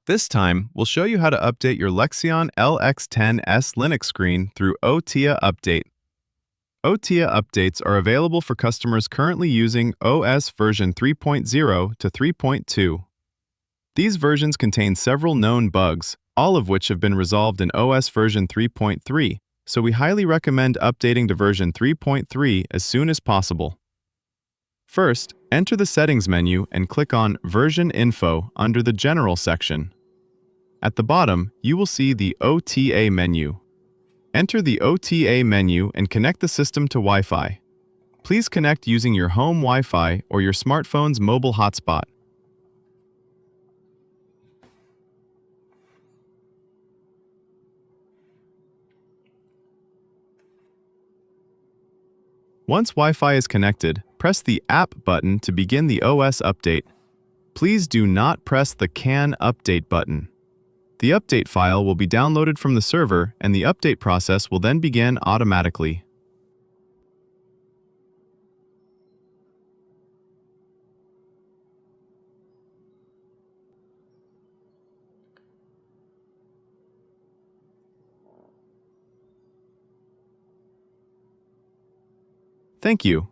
This time, we'll show you how to update your Lexion LX10S Linux Screen through OTA Update. OTA updates are available for customers currently using OS version 3.0 to 3.2. These versions contain several known bugs, all of which have been resolved in OS version 3.3, so we highly recommend updating to version 3.3 as soon as possible. First, enter the Settings menu and click on Version Info under the General section. At the bottom, you will see the OTA menu. Enter the OTA menu and connect the system to Wi-Fi. Please connect using your home Wi-Fi or your smartphone's mobile hotspot. Once Wi-Fi is connected, press the App button to begin the OS update. Please do not press the Can Update button. The update file will be downloaded from the server, and the update process will then begin automatically. Thank you.